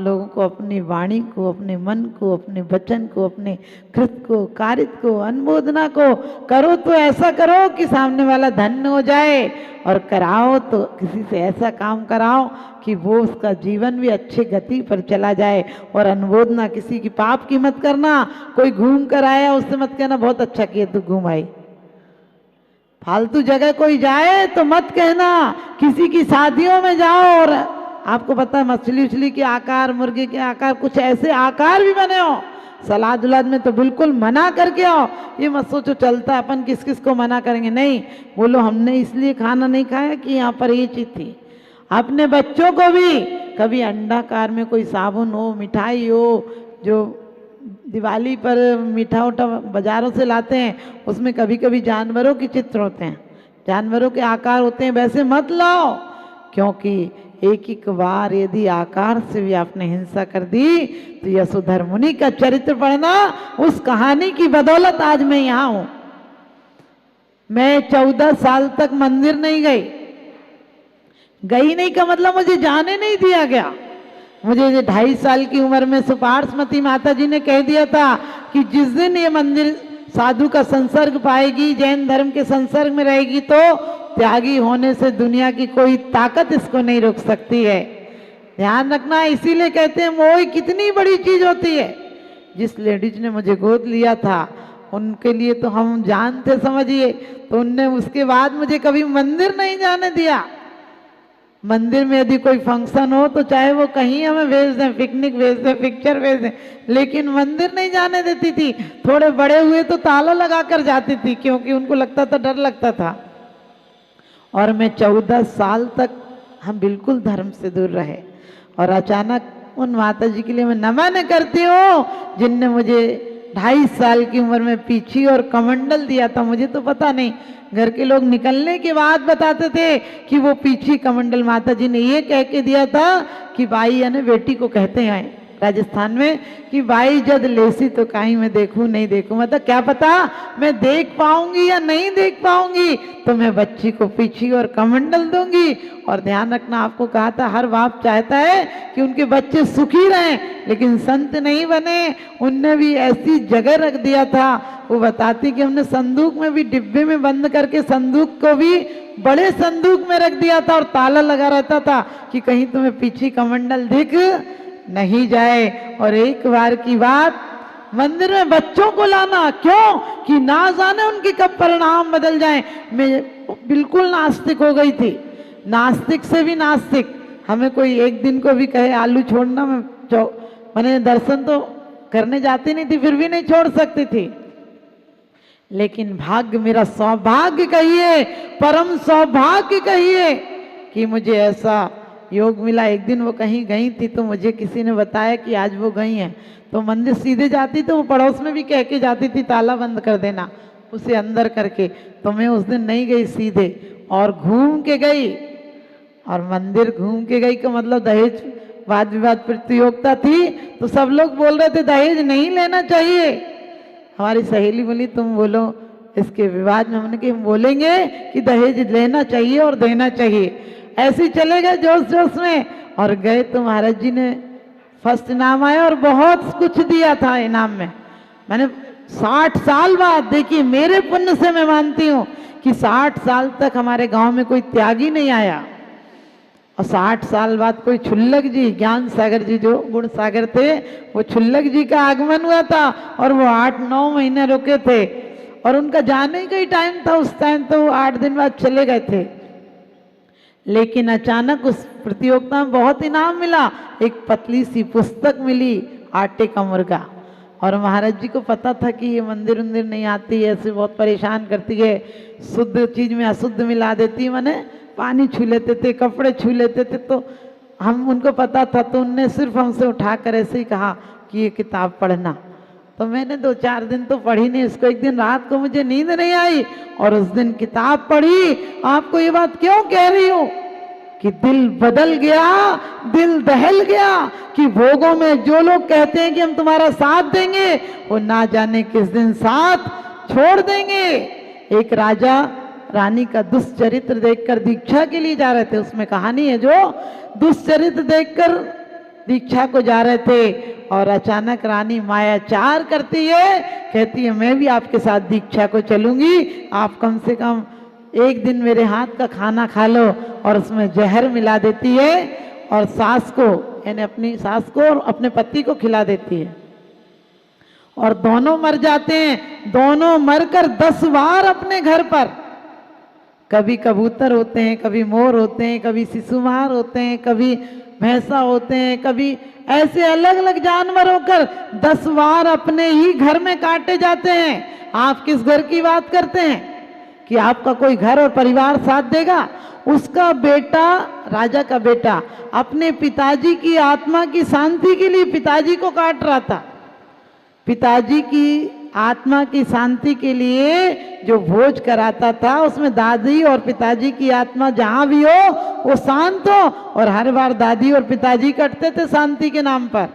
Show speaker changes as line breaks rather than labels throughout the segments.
लोगों को अपनी वाणी को, अपने मन को, अपने वचन को, अपने कृत को, कारित को, अनुमोदना को करो तो ऐसा करो कि सामने वाला धन्य हो जाए, और कराओ तो किसी से ऐसा काम कराओ कि वो उसका जीवन भी अच्छी गति पर चला जाए। और अनुमोदना किसी की पाप की मत करना। कोई घूम कर आया उससे मत कहना बहुत अच्छा किया तू घूम आई। फालतू जगह कोई जाए तो मत कहना। किसी की शादियों में जाओ और आपको पता है मछली उछली के आकार, मुर्गे के आकार, कुछ ऐसे आकार भी बने हो, सलाद उलाद में तो बिल्कुल मना करके आओ। ये मत सोचो चलता अपन किस किस को मना करेंगे, नहीं, बोलो हमने इसलिए खाना नहीं खाया कि यहाँ पर ये चीज़ थी। अपने बच्चों को भी कभी अंडाकार में कोई साबुन हो, मिठाई हो, जो दिवाली पर मीठा उठा बाजारों से लाते हैं उसमें कभी कभी जानवरों के चित्र होते हैं, जानवरों के आकार होते हैं, वैसे मत लाओ। क्योंकि एक एक बार यदि आकार से भी आपने हिंसा कर दी तो यशोधर मुनि का चरित्र पढ़ना, उस कहानी की बदौलत आज मैं यहाँ हूं। मैं 14 साल तक मंदिर नहीं गई नहीं का मतलब मुझे जाने नहीं दिया गया। मुझे 2.5 साल की उम्र में सुपार्श्वती माता जी ने कह दिया था कि जिस दिन ये मंदिर साधु का संसर्ग पाएगी, जैन धर्म के संसर्ग में रहेगी, तो त्यागी होने से दुनिया की कोई ताकत इसको नहीं रोक सकती है। ध्यान रखना, इसीलिए कहते हैं मोह कितनी बड़ी चीज होती है। जिस लेडीज ने मुझे गोद लिया था उनके लिए तो हम जानते समझिए, तो उनने उसके बाद मुझे कभी मंदिर नहीं जाने दिया। मंदिर में यदि कोई फंक्शन हो तो चाहे वो कहीं हमें भेज दें, पिकनिक भेज दें, पिक्चर भेज दें, लेकिन मंदिर नहीं जाने देती थी। थोड़े बड़े हुए तो ताला लगा कर जाती थी, क्योंकि उनको लगता था, डर लगता था। और मैं 14 साल तक हम बिल्कुल धर्म से दूर रहे। और अचानक उन माता जी के लिए मैं नमन करती हूँ जिनने मुझे 2.5 साल की उम्र में पीछी और कमंडल दिया था। मुझे तो पता नहीं, घर के लोग निकलने के बाद बताते थे कि वो पीछी कमंडल माता जी ने ये कह के दिया था कि बाई यानी बेटी को कहते हैं राजस्थान में कि बाई जद लेसी तो कहीं मैं देखूं नहीं देखूं, मतलब क्या पता मैं देख पाऊंगी या नहीं देख पाऊंगी, तो मैं बच्ची को पीछी और कमंडल दूंगी। और ध्यान रखना, आपको कहा था हर बाप चाहता है कि उनके बच्चे सुखी रहें, लेकिन संत नहीं बने। उनने भी ऐसी जगह रख दिया था, वो बताती कि हमने संदूक में भी डिब्बे में बंद करके संदूक को भी बड़े संदूक में रख दिया था, और ताला लगा रहता था कि कहीं तुम्हें पीछी कमंडल दिख नहीं जाए। और एक बार की बात, मंदिर में बच्चों को लाना, क्यों कि ना जाने उनके कब परिणाम बदल जाएं। मैं बिल्कुल नास्तिक हो गई थी, नास्तिक से भी नास्तिक। हमें कोई एक दिन को भी कहे आलू छोड़ना, मैंने दर्शन तो करने जाती नहीं थी, फिर भी नहीं छोड़ सकती थी। लेकिन भाग्य, मेरा सौभाग्य कहिए, परम सौभाग्य कहिए कि मुझे ऐसा योग मिला। एक दिन वो कहीं गई थी तो मुझे किसी ने बताया कि आज वो गई हैं, तो मंदिर सीधे जाती तो वो पड़ोस में भी कह के जाती थी ताला बंद कर देना, उसे अंदर करके। तो मैं उस दिन नहीं गई सीधे, और घूम के गई। और मंदिर घूम के गई का मतलब दहेज वाद विवाद प्रतियोगिता थी, तो सब लोग बोल रहे थे दहेज नहीं लेना चाहिए। हमारी सहेली बोली तुम बोलो इसके विवाद में। हमने कहा हम बोलेंगे कि दहेज लेना चाहिए और देना चाहिए। ऐसे चले गए जोश जोश में, और गए तो महाराज जी ने फर्स्ट इनाम आया और बहुत कुछ दिया था इनाम में। मैंने 60 साल बाद, देखिए मेरे पुण्य से मैं मानती हूँ कि 60 साल तक हमारे गांव में कोई त्यागी नहीं आया, और 60 साल बाद कोई छुल्लक जी, ज्ञान सागर जी जो गुण सागर थे, वो छुल्लक जी का आगमन हुआ था, और वो 8-9 महीने रुके थे। और उनका जाने का ही टाइम था, उस टाइम तो वो 8 दिन बाद चले गए थे। लेकिन अचानक उस प्रतियोगिता में बहुत इनाम मिला। एक पतली सी पुस्तक मिली, आटे का मुर्गा। और महाराज जी को पता था कि ये मंदिर उंदिर नहीं आती है, ऐसे बहुत परेशान करती है, शुद्ध चीज में अशुद्ध मिला देती, माने पानी छू लेते थे, कपड़े छू लेते थे। तो हम उनको पता था, तो उनने सिर्फ हमसे उठाकर ऐसे ही कहा कि ये किताब पढ़ना। तो मैंने 2-4 दिन तो पढ़ी नहीं उसको। एक दिन रात को मुझे नींद नहीं आई और उस दिन किताब पढ़ी। आपको ये बात क्यों कह रही हूं कि दिल बदल गया, दिल दहल गया कि भोगों में जो लोग कहते हैं कि हम तुम्हारा साथ देंगे, वो ना जाने किस दिन साथ छोड़ देंगे। एक राजा रानी का दुष्चरित्र देखकर दीक्षा के लिए जा रहे थे, उसमें कहानी है जो दुष्चरित्र देखकर दीक्षा को जा रहे थे और अचानक रानी मायाचार करती है, कहती है मैं भी आपके साथ दीक्षा को चलूंगी, आप कम से कम एक दिन मेरे हाथ का खाना खा लो। और उसमें जहर मिला देती है और सास को, यानी अपनी सास को और अपने पति को खिला देती है और दोनों मर जाते हैं। दोनों मरकर 10 बार अपने घर पर, कभी कबूतर होते हैं, कभी मोर होते हैं, कभी शिशुमार होते हैं, कभी भैंसा होते हैं, कभी ऐसे अलग अलग जानवर होकर 10 बार अपने ही घर में काटे जाते हैं। आप किस घर की बात करते हैं कि आपका कोई घर और परिवार साथ देगा? उसका बेटा, राजा का बेटा, अपने पिताजी की आत्मा की शांति के लिए पिताजी को काट रहा था। पिताजी की आत्मा की शांति के लिए जो भोज कराता था, उसमें दादी और पिताजी की आत्मा जहां भी हो वो शांत हो, और हर बार दादी और पिताजी कटते थे शांति के नाम पर।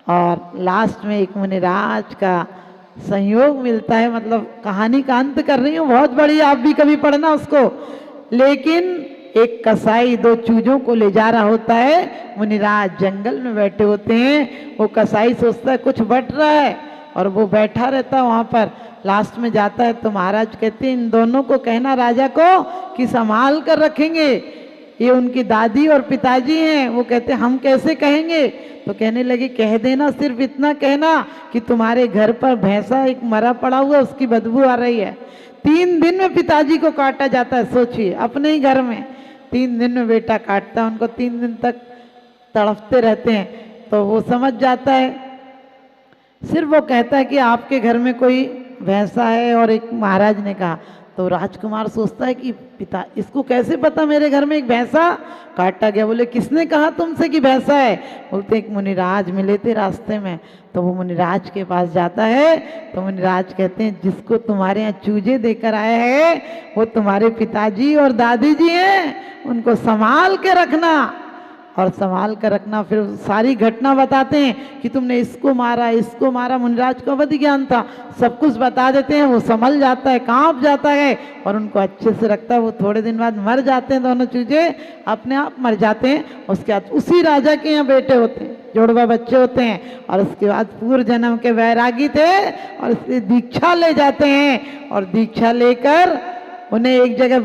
और लास्ट में एक मुनिराज का संयोग मिलता है, मतलब कहानी का अंत कर रही हूँ, बहुत बड़ी, आप भी कभी पढ़ना उसको। लेकिन एक कसाई 2 चूजों को ले जा रहा होता है, मुनिराज जंगल में बैठे होते हैं। वो कसाई सोचता है कुछ बट रहा है और वो बैठा रहता है वहाँ पर। लास्ट में जाता है तो महाराज कहते हैं इन दोनों को कहना राजा को कि संभाल कर रखेंगे, ये उनकी दादी और पिताजी हैं। वो कहते हम कैसे कहेंगे? तो कहने लगे कह देना, सिर्फ इतना कहना कि तुम्हारे घर पर भैंसा एक मरा पड़ा हुआ, उसकी बदबू आ रही है। 3 दिन में पिताजी को काटा जाता है, सोचिए, अपने ही घर में 3 दिन में बेटा काटता है उनको, 3 दिन तक तड़पते रहते हैं। तो वो समझ जाता है, सिर्फ वो कहता है कि आपके घर में कोई भैंसा है, और एक महाराज ने कहा। तो राजकुमार सोचता है कि पिता, इसको कैसे पता मेरे घर में एक भैंसा काटा गया? बोले किसने कहा तुमसे कि भैंसा है? बोलते एक मुनिराज मिले थे रास्ते में। तो वो मुनिराज के पास जाता है तो मुनिराज कहते हैं जिसको तुम्हारे यहाँ चूजे देकर आए हैं वो तुम्हारे पिताजी और दादी जी हैं, उनको संभाल के रखना। और संभाल कर रखना, फिर सारी घटना बताते हैं कि तुमने इसको मारा। मुनिराज को अवधि ज्ञान था, सब कुछ बता देते हैं। वो संभल जाता है, कांप जाता है और उनको अच्छे से रखता है। वो थोड़े दिन बाद मर जाते हैं, दोनों चूजे अपने आप मर जाते हैं। उसके बाद उसी राजा के यहाँ बेटे होते हैं, जोड़वा बच्चे होते हैं, और उसके बाद पूर्व जन्म के वैरागी थे और इसलिए दीक्षा ले जाते हैं। और दीक्षा लेकर उन्हें एक जगह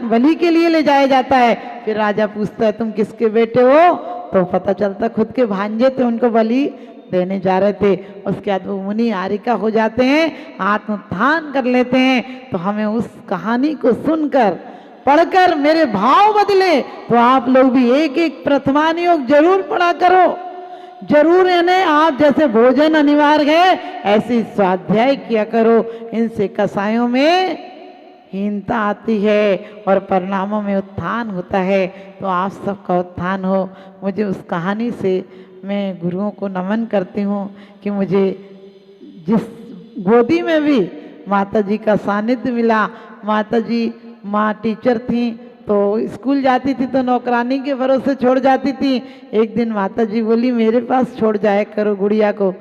बलि के लिए ले जाया जाता है। फिर राजा पूछता है तुम किसके बेटे हो? तो पता चलता खुद के भांजे थे, उनको बलि देने जा रहे थे। उसके बाद वो मुनि आरिका हो जाते हैं, आत्मोत्थान कर लेते हैं। तो हमें उस कहानी को सुनकर, पढ़कर मेरे भाव बदले। तो आप लोग भी एक एक प्रथमान योग जरूर पढ़ा करो, जरूर इन्हें आप जैसे भोजन अनिवार्य है ऐसे स्वाध्याय किया करो। इनसे कसायों में हीनता आती है और परिणामों में उत्थान होता है। तो आप सबका उत्थान हो। मुझे उस कहानी से मैं गुरुओं को नमन करती हूँ कि मुझे जिस गोदी में भी माता जी का सानिध्य मिला। माता जी माँ टीचर थी, तो स्कूल जाती थी तो नौकरानी के भरोसे छोड़ जाती थी। एक दिन माता जी बोली मेरे पास छोड़ जाया करो गुड़िया को।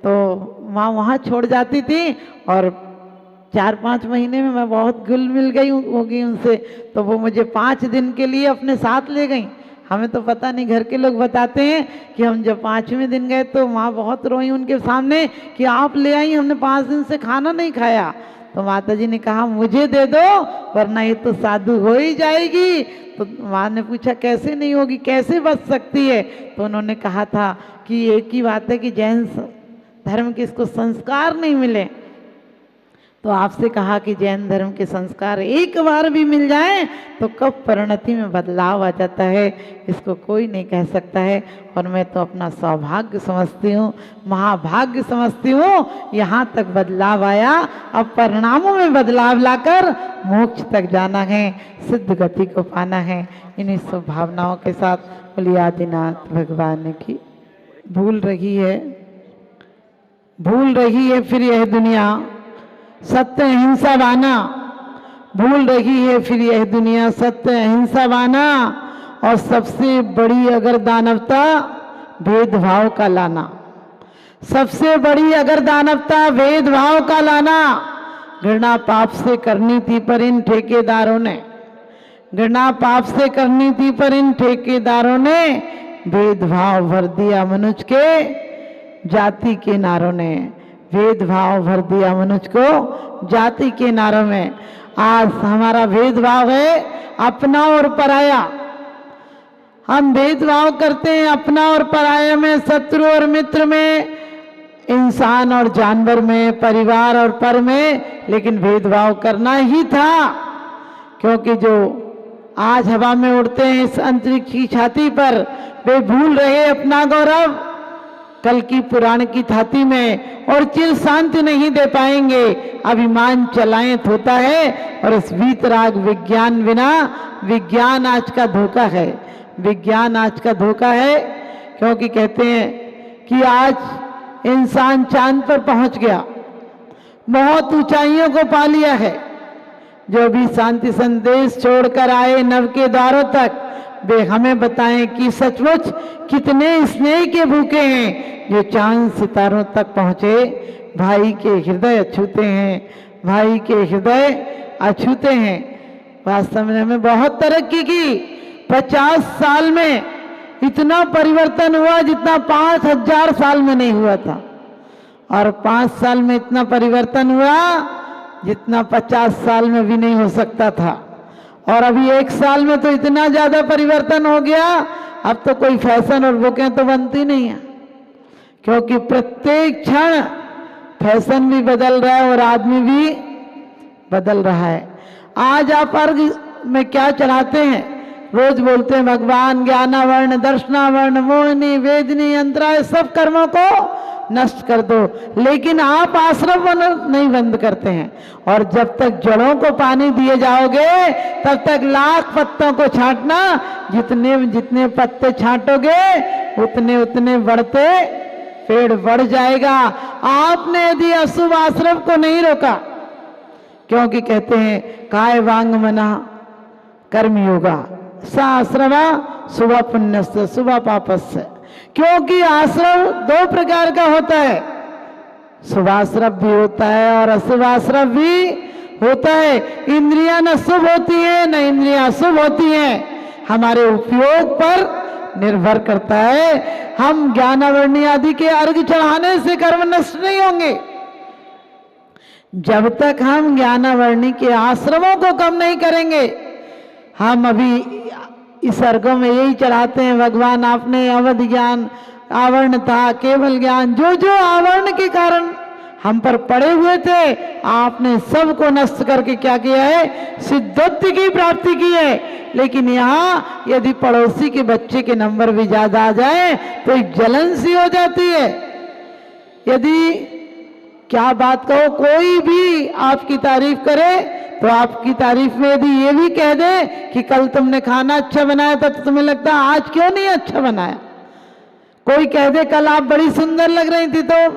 तो माँ वहाँ छोड़ जाती थी और 4-5 महीने में मैं बहुत घुल मिल गई होगी उनसे। तो वो मुझे 5 दिन के लिए अपने साथ ले गई। हमें तो पता नहीं, घर के लोग बताते हैं कि हम जब 5वें दिन गए तो माँ बहुत रोई उनके सामने कि आप ले आई, हमने 5 दिन से खाना नहीं खाया। तो माता जी ने कहा मुझे दे दो वरना ये तो साधु हो ही जाएगी। तो माँ ने पूछा कैसे नहीं होगी, कैसे बच सकती है? तो उन्होंने कहा था कि एक ही बात है कि जैन धर्म के इसको संस्कार नहीं मिले। तो आपसे कहा कि जैन धर्म के संस्कार एक बार भी मिल जाए तो कब परिणति में बदलाव आ जाता है, इसको कोई नहीं कह सकता है। और मैं तो अपना सौभाग्य समझती हूँ, महाभाग्य समझती हूँ, यहाँ तक बदलाव आया। अब परिणामों में बदलाव लाकर मोक्ष तक जाना है, सिद्ध गति को पाना है। इन्हीं सब भावनाओं के साथ बोली आदिनाथ भगवान की। भूल रही है फिर यह दुनिया सत्य अहिंसा बाना, भूल रही है फिर यह दुनिया सत्य अहिंसा बाना। और सबसे बड़ी अगर दानवता भेदभाव का लाना, सबसे बड़ी अगर दानवता भेदभाव का लाना। घृणा पाप से करनी थी पर इन ठेकेदारों ने, घृणा पाप से करनी थी पर इन ठेकेदारों ने भेदभाव भर दिया मनुष्य के जाति के नारों ने, भेदभाव भर दिया मनुष्य को जाति के नारों में। आज हमारा भेदभाव है अपना और पराया। हम भेदभाव करते हैं अपना और पराया में, शत्रु और मित्र में, इंसान और जानवर में, परिवार और पर में, लेकिन भेदभाव करना ही था। क्योंकि जो आज हवा में उड़ते हैं इस अंतरिक्ष की छाती पर, वे भूल रहे अपना गौरव कल की पुराण की छाती में, और चिर शांति नहीं दे पाएंगे। अभिमान चलायत होता है, और इस वीतराग विज्ञान बिना, विज्ञान आज का धोखा है, विज्ञान आज का धोखा है। क्योंकि कहते हैं कि आज इंसान चांद पर पहुंच गया, बहुत ऊंचाइयों को पा लिया है। जो भी शांति संदेश छोड़कर आए नव के द्वारों तक, वे हमें बताएं कि सचमुच कितने स्नेह के भूखे हैं जो चांद सितारों तक पहुंचे। भाई के हृदय अछूते हैं, भाई के हृदय अछूते हैं। वास्तव में हमें बहुत तरक्की की। 50 साल में इतना परिवर्तन हुआ जितना 5000 साल में नहीं हुआ था, और 5 साल में इतना परिवर्तन हुआ जितना 50 साल में भी नहीं हो सकता था। और अभी 1 साल में तो इतना ज्यादा परिवर्तन हो गया, अब तो कोई फैशन और बुकें तो बनती नहीं है, क्योंकि प्रत्येक क्षण फैशन भी बदल रहा है और आदमी भी बदल रहा है। आज आप अर्घ में क्या चढ़ाते हैं? रोज बोलते हैं भगवान ज्ञानावर्ण, दर्शनावर्ण, मोहिनी, वेदनी, अंतराय, सब कर्मों को नष्ट कर दो, लेकिन आप आश्रम नहीं बंद करते हैं। और जब तक जड़ों को पानी दिए जाओगे तब तक लाख पत्तों को छांटना, जितने जितने पत्ते छांटोगे उतने उतने बढ़ते पेड़ बढ़ जाएगा। आपने यदि अशुभ आश्रम को नहीं रोका, क्योंकि कहते हैं काय वांग मना कर्म योगा साश्रवा शुभ पुण्यस्य शुभ पापस्य। क्योंकि आश्रम 2 प्रकार का होता है, शुभाश्रम भी होता है और अशुभाश्रम भी होता है। इंद्रियां न शुभ होती है न इंद्रियां अशुभ होती हैं, हमारे उपयोग पर निर्भर करता है। हम ज्ञानावरणी आदि के अर्घ चढ़ाने से कर्म नष्ट नहीं होंगे जब तक हम ज्ञानावरणी के आश्रमों को कम नहीं करेंगे। हम अभी इस अर्घों में यही चढ़ाते हैं, भगवान आपने अवध ज्ञान, आवरण था, केवल ज्ञान, जो जो आवरण के कारण हम पर पड़े हुए थे, आपने सबको नष्ट करके क्या किया है? सिद्धत्व की प्राप्ति की है। लेकिन यहाँ यदि पड़ोसी के बच्चे के नंबर भी ज्यादा आ जाए तो एक जलन सी हो जाती है। यदि क्या बात कहो, कोई भी आपकी तारीफ करे तो आपकी तारीफ में यदि ये भी कह दे कि कल तुमने खाना अच्छा बनाया था, तो तुम्हें लगता है आज क्यों नहीं अच्छा बनाया। कोई कह दे कल आप बड़ी सुंदर लग रही थी, तो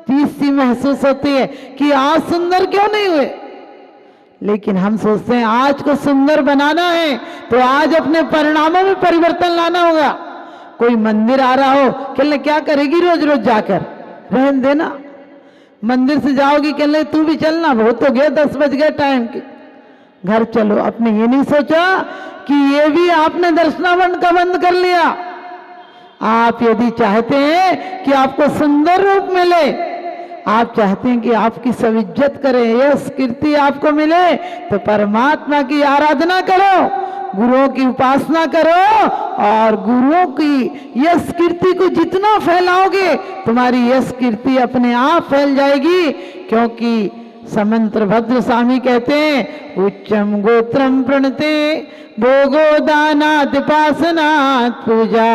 चीज सी महसूस होती है कि आज सुंदर क्यों नहीं हुए। लेकिन हम सोचते हैं आज को सुंदर बनाना है तो आज अपने परिणामों में परिवर्तन लाना होगा। कोई मंदिर आ रहा हो, कहले क्या करेगी रोज रोज जाकर, रहन देना। मंदिर से जाओगी, कहले तू भी चलना, बहुत हो गया, 10 बज गए टाइम के, घर चलो। आपने ये नहीं सोचा कि ये भी आपने दर्शनावरण का बंद कर लिया। आप यदि चाहते हैं कि आपको सुंदर रूप मिले, आप चाहते हैं कि आपकी सब इज्जत करें, यश कीर्ति आपको मिले, तो परमात्मा की आराधना करो, गुरुओं की उपासना करो, और गुरुओं की यश कीर्ति को जितना फैलाओगे तुम्हारी यश कीर्ति अपने आप फैल जाएगी। क्योंकि समंत्र भद्र स्वामी कहते हैं उच्चम गोत्रम प्रणते भोगो दानात् उपासनात् पूजा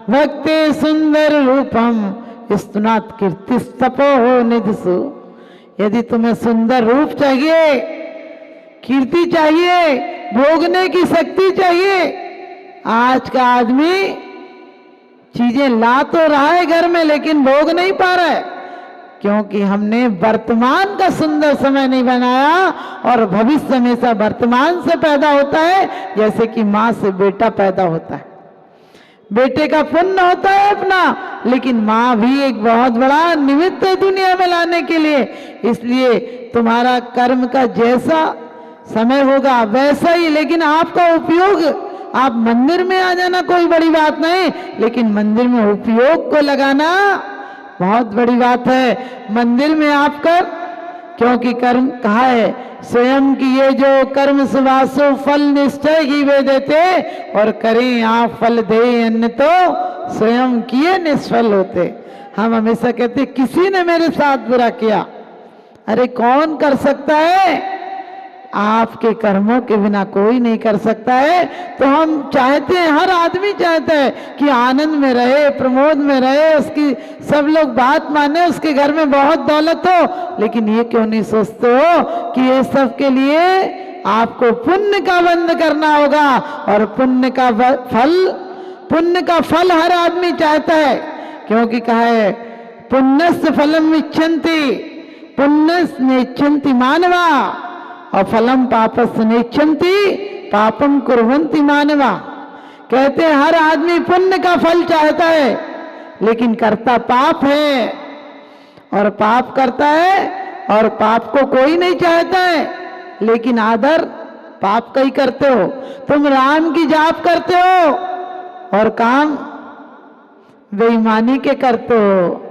भक्ते सुंदर रूपम स्तुनात् कीर्तिस्तपो निधसु। यदि तुम्हें सुंदर रूप चाहिए, कीर्ति चाहिए, भोगने की शक्ति चाहिए, आज का आदमी चीजें ला तो रहा है घर में लेकिन भोग नहीं पा रहा है, क्योंकि हमने वर्तमान का सुंदर समय नहीं बनाया। और भविष्य हमेशा वर्तमान से पैदा होता है, जैसे कि माँ से बेटा पैदा होता है, बेटे का पुण्य होता है अपना, लेकिन माँ भी एक बहुत बड़ा निमित्त है दुनिया में लाने के लिए। इसलिए तुम्हारा कर्म का जैसा समय होगा वैसा ही, लेकिन आपका उपयोग आप मंदिर में आ जाना कोई बड़ी बात नहीं, लेकिन मंदिर में उपयोग को लगाना बहुत बड़ी बात है। मंदिर में आप कर, क्योंकि कर्म कहा है स्वयं किए जो कर्म सुवासो फल निश्चय ही वे देते, और करें आप फल दे अन्य तो स्वयं किए निष्फल होते। हम हमेशा कहते किसी ने मेरे साथ बुरा किया, अरे कौन कर सकता है? आपके कर्मों के बिना कोई नहीं कर सकता है। तो हम चाहते हैं, हर आदमी चाहता है कि आनंद में रहे, प्रमोद में रहे, उसकी सब लोग बात माने, उसके घर में बहुत दौलत हो, लेकिन ये क्यों नहीं सोचते हो कि ये सब के लिए आपको पुण्य का बंद करना होगा, और पुण्य का फल हर आदमी चाहता है, क्योंकि कहा है पुण्यस्य फलम इच्छन्ति, पुण्यस्य नेच्छन्ति मानवा, और फलम पापस्य नेच्छन्ति पापम कुर्वन्ति मानवा। कहते हैं हर आदमी पुण्य का फल चाहता है, लेकिन करता पाप है, और पाप करता है, और पाप को कोई नहीं चाहता है, लेकिन आदर पाप का ही करते हो। तुम राम की जाप करते हो और काम बेईमानी के करते हो।